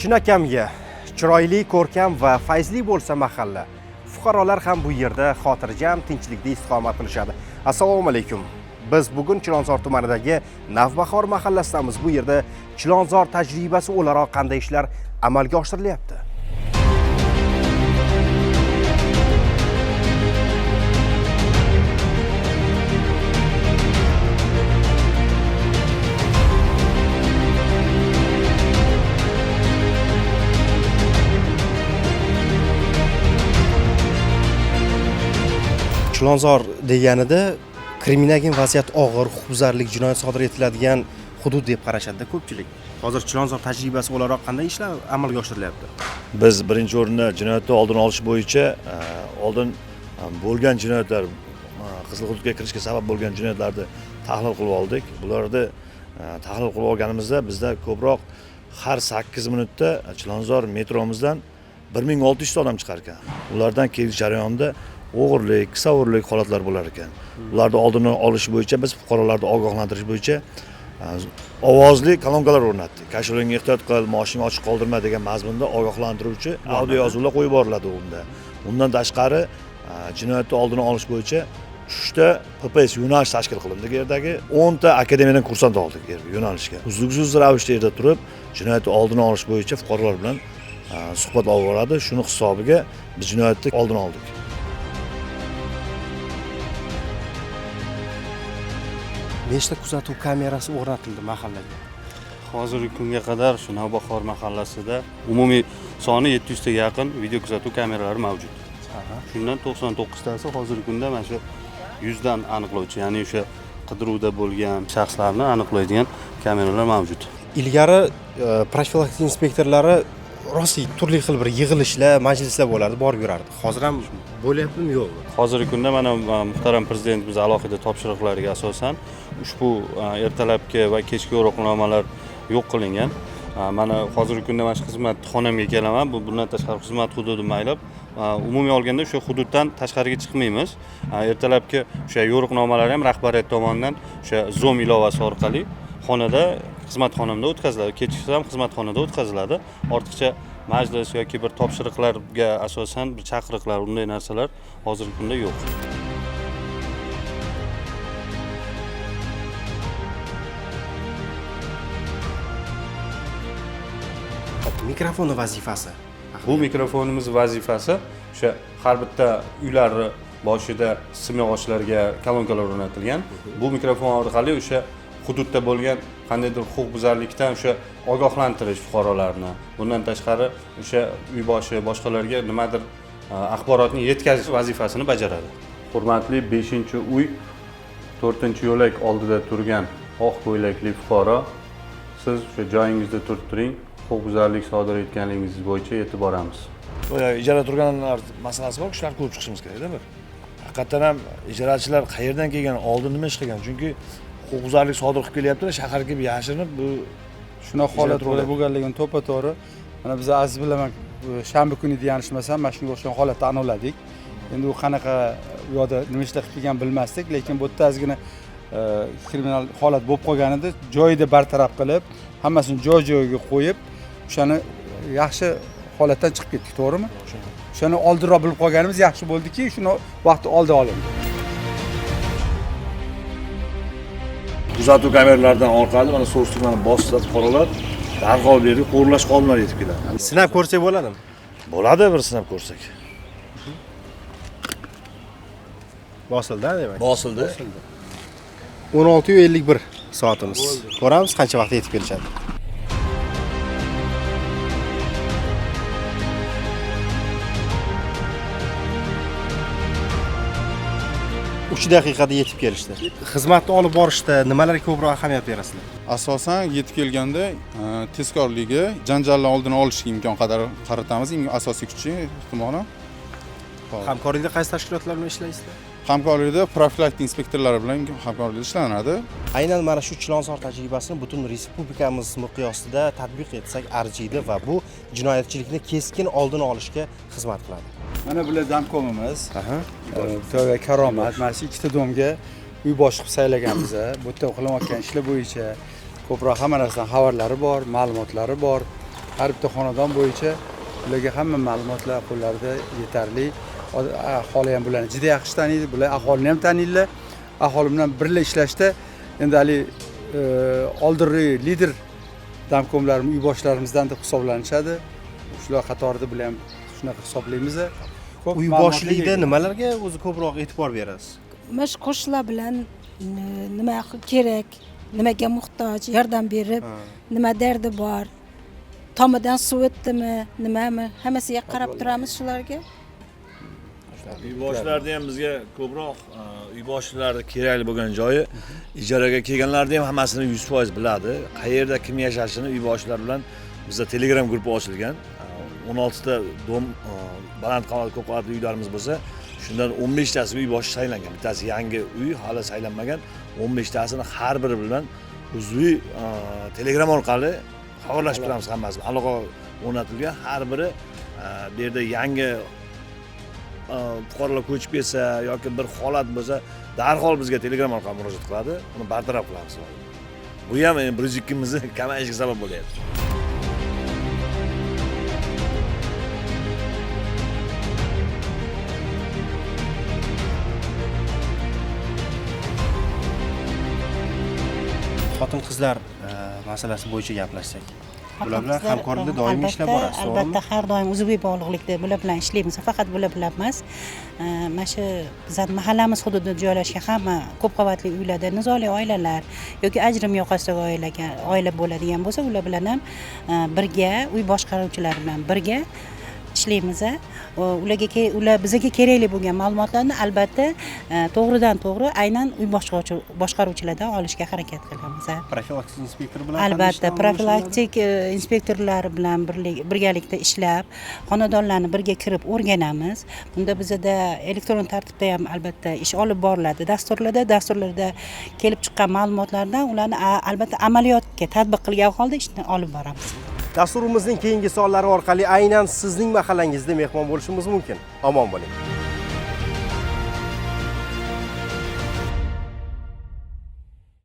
Chinakamiga chiroyli, ko'rkam va fayzli bo'lsa mahalla, fuqarolar ham bu yerda xotirjam, tinchlikda istiqomat qilishadi. Assalomu alaykum. Biz bugun Chilonzor tumanidagi Navbahor mahallasidamiz. Bu yerda Chilonzor tajribasi o'laroq qanday ishlar amalga oshirilyapti? Chilonzor deganida kriminogin vaziyat og'ir, huquqbuzarlik, jinoyat sodir etiladigan hudud deb qarashadi ko'pchilik. Hozir Chilonzor tajribasi o'laroq qanday ishlar amalga oshirilyapti? Biz birinchi o'rinda jinoyatni oldini olish bo'yicha oldin bo'lgan jinoyatlar, qizil hududga kirishga sabab bo'lgan jinoyatlarni tahlil qilib oldik. Bularni tahlil qilib olganimizda bizda ko'proq har 8 minutda Chilonzor metromizdan 1600 ta odam chiqar ekan. Ulardan kelish jarayonida o'g'irlik, qisavurlik holatlar bo'lar ekan. Ularni oldini olish bo'yicha biz fuqarolarni ogohlantirish bo'yicha ovozli kolonkalar o'rnatdik. Kashirovga ehtiyot qil, mashina ochiq qoldirma degan mazmunda ogohlantiruvchi audio yozuvlar qo'yib boriladi unda. Undan tashqari jinoyatni oldini olish bo'yicha 3 ta PPS yo'nalish tashkil qilindi. Bu yerdagi 10 ta akademiyadan kursant oldik yo'nalishga. Uzluksiz ravishda yerda turib, jinoyatni oldini olish bo'yicha fuqarolar bilan suhbat olib boradi. Shuni hisobiga biz jinoyatni oldini oldik. Nechta kuzatuv kamerasi o'rnatildi mahallaga? Hozirgi kunga qadar shu Navbahor mahallasida umumiy soni 700 taga yaqin video kuzatuv kameralari mavjud. Shundan 99 tasi hozirgi kunda mana shu 100 dan aniqlovchi, ya'ni o'sha qidiruvda bo'lgan shaxslarni aniqlaydigan kameralar mavjud. Ilgari profilaktika inspektorlari rosti turli xil bir yig'ilishlar, majlislar bo'lardi, borib yurardi. Hozir ham bo'lyaptimi, yo'qmi? Hozirgi kunda mana muhtaram prezidentimiz alohida topshiriqlariga asosan ushbu ertalabki va kechki yo'riqnomalar yo'q qilingan. Mana hozirgi kunda mana shu xizmat xonamga kelaman. Bundan tashqari xizmat hududini maylab, umumiy olganda o'sha hududdan tashqariga chiqmaymiz. Ertalabki o'sha yo'riqnomalar ham rahbariyat tomonidan o'sha Zoom ilovasi orqali xonada, xizmat xonamda o'tkaziladi. Kechki ham xizmat xonada o'tkaziladi. Ortiqcha majlis yoki bir topshiriqlarga asosan bir chaqiriqlar, unday narsalar hozirgi kunda yo'q. Mikrofonni vazifasi. Bu mikrofonimiz vazifasi o'sha har bitta uylarni boshida simyog'ochlarga kolonkalar o'rnatilgan. Bu mikrofon orqali o'sha hududda bo'lgan qandaydir huquqbuzarlikdan o'sha ogohlantirish fuqarolarni. Bundan tashqari o'sha uy boshi boshqalarga nimadir axborotni yetkazish vazifasini bajaradi. Hurmatli 5-uy 4-yo'lak oldida turgan oq ko'ylakli fuqaro, siz o'sha joyingizda turib turing. Huquqbuzarlik sodir etganligingiz bo'yicha yetib boramiz. Ijara turganlar masalasi bor, shularni ko'rib chiqishimiz kerak-da bir. Haqiqatan ham ijarachilar qayerdan kelgan, oldin nima ish qilgan? Chunki huquqbuzarlik sodir qilib kelyaptilar, shaharga kelib yashirinib bu shunaqa holat bo'lganligini to'ppa-to'g'ri. Mana biz Aziz bilan shanba kuni yanglishmasam, mana shunga o'xshagan holatni aniqladik. Endi u qanaqa u yoqda nima ishlar qilib kelgan bilmasdik, lekin bu yerda ozgina kriminal holat bo'lib qolganida joyida bartaraf qilib, hammasini joy-joyiga qo'yib, o'shani yaxshi holatdan chiqib ketdik, to'g'rimi? O'shani oldinroq bilib qolganimiz yaxshi bo'ldiki, shuni vaqti oldi olindi. kuzatuv kameralaridan orqali mana so'rishtirmani bosib fuqarolar darhol bu yerga qo'riqlash xodimlari yetib keladi. Sinab ko'rsak bo'ladimi? Bo'ladi, bir sinab ko'rsak. Bosildi, demak. Bosildi. 16:51 soatimiz. Ko'ramiz qancha vaqtda yetib kelishadi. 3 daqiqada yetib kelishdi. Xizmatni olib borishda nimalarga ko'proq ahamiyat berasizlar? Asosan yetib kelganda tezkorligi, janjallarni oldini olishga imkon qadar qaratamiz. Asosiy kuchi ehtimoli. Hamkorlikda qaysi tashkilotlar bilan ishlaysizlar? Hamkorlikda profilaktika inspektorlari bilan hamkorlikda ishlanadi. Aynan mana shu Chilonzor tajribasini butun respublikamiz miqyosida tatbiq etsak arziydi va bu jinoyatchilikni keskin oldini olishga xizmat qiladi. Mana bular damkomimiz. Xudoga karomat. Mana shu ikkita domga uy bosh qilib saylaganmiz. Bu yerda qilayotgan ishlar bo'yicha ko'proq hamma narsadan xabarlari bor, ma'lumotlari bor. har bitta xonadon bo'yicha ularga hamma ma'lumotlar qo'llarida yetarli. Aholi ham bularni juda yaxshi taniydi, bular aholini ham taniydilar. Aholi bilan birga ishlashda endi hali oldingi lider damkomlarimiz, uy boshlarimizdan deb hisoblanishadi. Shular qatorida bular ham shunaqa hisoblaymiz. Uy boshligida nimalarga o'zi ko'proq e'tibor berasiz? Mash qo'shnilar bilan nima kerak, nimaga muhtoj, yordam berib, nima dardi bor, tomidan suv o'tdimi, nimami, hammasiga qarab turamiz shularga. Uy boshlarida ham bizga ko'proq uy boshlarida kerakli bo'lgan joyi, ijaraga kelganlarni ham hammasini 100% biladi. Qayerda kim yashashini uy boshlar bilan bizda Telegram guruhi ochilgan. 16 ta dom baland qavat ko'p qavatli uylarimiz bo'lsa, shundan 15 tasi uy boshi saylangan. Bittasi yangi uy, hali saylanmagan. 15 tasini har biri bilan uzviy Telegram orqali xabarlashib turamiz hammasi. Aloqa o'rnatilgan. Har biri bu yerda yangi fuqarolar ko'chib kelsa yoki bir holat bo'lsa, darhol bizga Telegram orqali murojaat qiladi. Uni bartaraf qilamiz. Bu ham birjikimizni kamayishiga sabab bo'lyapti. Xotin-qizlar masalasi bo'yicha gaplashsak. Bular bilan hamkorlikda doimiy ishlab borasiz, to'g'rimi? Albatta, har doim uzviy bog'liqlikda bular bilan ishlaymiz. Faqat bular bilan emas. Mana shu bizning mahallamiz hududida joylashgan hamma ko'p qavatli uylarda nizoli oilalar yoki ajrim yoqasidagi oila bo'ladigan bo'lsa, ular bilan ham birga, uy boshqaruvchilari bilan birga ishlaymiz. Ular bizga kerakli bo'lgan ma'lumotlarni albatta to'g'ridan to'g'ri aynan uy boshqaruvchilardan olishga harakat qilamiz. Profilaktik inspektor bilan Albatta, profilaktik inspektorlar bilan birgalikda ishlab, xonadonlarni birga kirib o'rganamiz. Bunda bizda elektron tartibda ham albatta ish olib boriladi. Dasturlarda kelib chiqqan ma'lumotlardan ularni albatta amaliyotga tatbiq qilgan holda ishni olib boramiz. Dasturimizning keyingi sonlari orqali aynan sizning mahallangizda mehmon bo'lishimiz mumkin. Omon bo'ling.